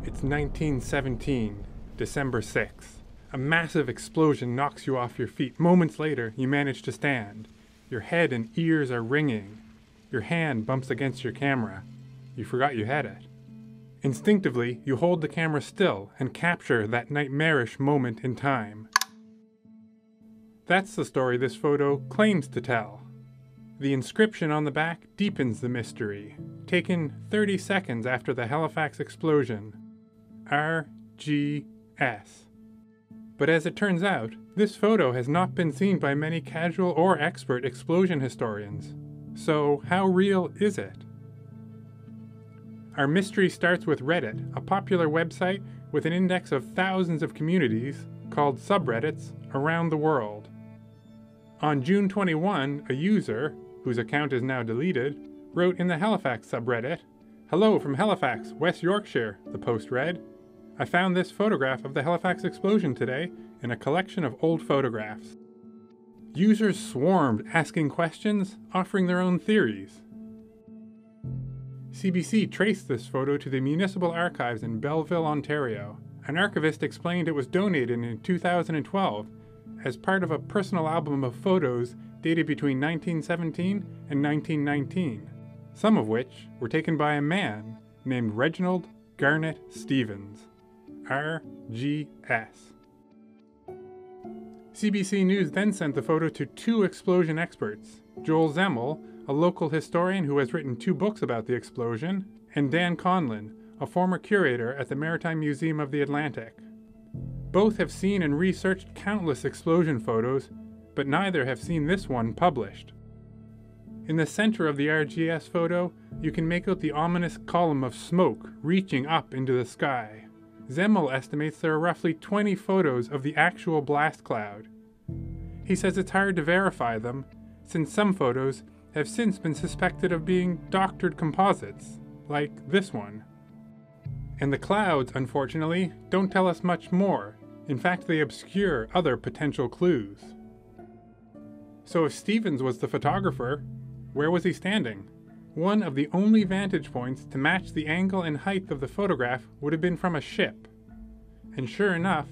It's 1917, December 6th. A massive explosion knocks you off your feet. Moments later, you manage to stand. Your head and ears are ringing. Your hand bumps against your camera. You forgot you had it. Instinctively, you hold the camera still and capture that nightmarish moment in time. That's the story this photo claims to tell. The inscription on the back deepens the mystery, taken 30 seconds after the Halifax Explosion. RGS. But as it turns out, this photo has not been seen by many casual or expert explosion historians. So how real is it? Our mystery starts with Reddit, a popular website with an index of thousands of communities called subreddits around the world. On June 21, a user, whose account is now deleted, wrote in the Halifax subreddit, "Hello from Halifax, West Yorkshire," the post read. "I found this photograph of the Halifax explosion today in a collection of old photographs." Users swarmed asking questions, offering their own theories. CBC traced this photo to the Municipal Archives in Belleville, Ontario. An archivist explained it was donated in 2012 as part of a personal album of photos dated between 1917 and 1919, some of which were taken by a man named Reginald Garnett Stevens. RGS. CBC News then sent the photo to two explosion experts, Joel Zemmel, a local historian who has written 2 books about the explosion, and Dan Conlon, a former curator at the Maritime Museum of the Atlantic. Both have seen and researched countless explosion photos, but neither have seen this one published. In the center of the RGS photo, you can make out the ominous column of smoke reaching up into the sky. Zemmel estimates there are roughly 20 photos of the actual blast cloud. He says it's hard to verify them, since some photos have since been suspected of being doctored composites, like this one. And the clouds, unfortunately, don't tell us much more. In fact, they obscure other potential clues. So if Stevens was the photographer, where was he standing? One of the only vantage points to match the angle and height of the photograph would have been from a ship. And sure enough,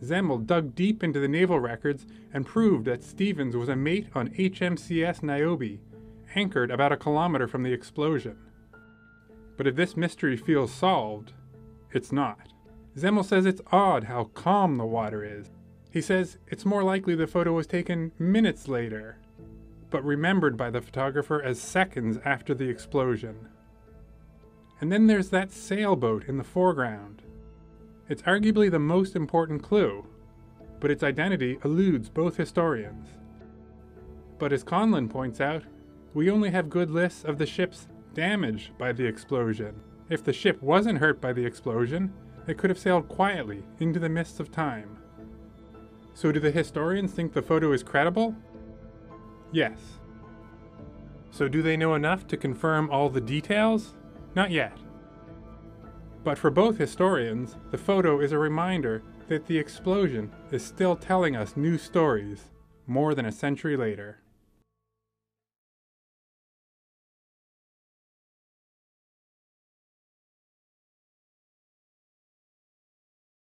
Zemmel dug deep into the naval records and proved that Stevens was a mate on HMCS Niobe, anchored about a kilometer from the explosion. But if this mystery feels solved, it's not. Zemmel says it's odd how calm the water is. He says it's more likely the photo was taken minutes later, but remembered by the photographer as seconds after the explosion. And then there's that sailboat in the foreground. It's arguably the most important clue, but its identity eludes both historians. But as Conlon points out, we only have good lists of the ships damaged by the explosion. If the ship wasn't hurt by the explosion, it could have sailed quietly into the mists of time. So do the historians think the photo is credible? Yes. So do they know enough to confirm all the details? Not yet. But for both historians, the photo is a reminder that the explosion is still telling us new stories more than a century later.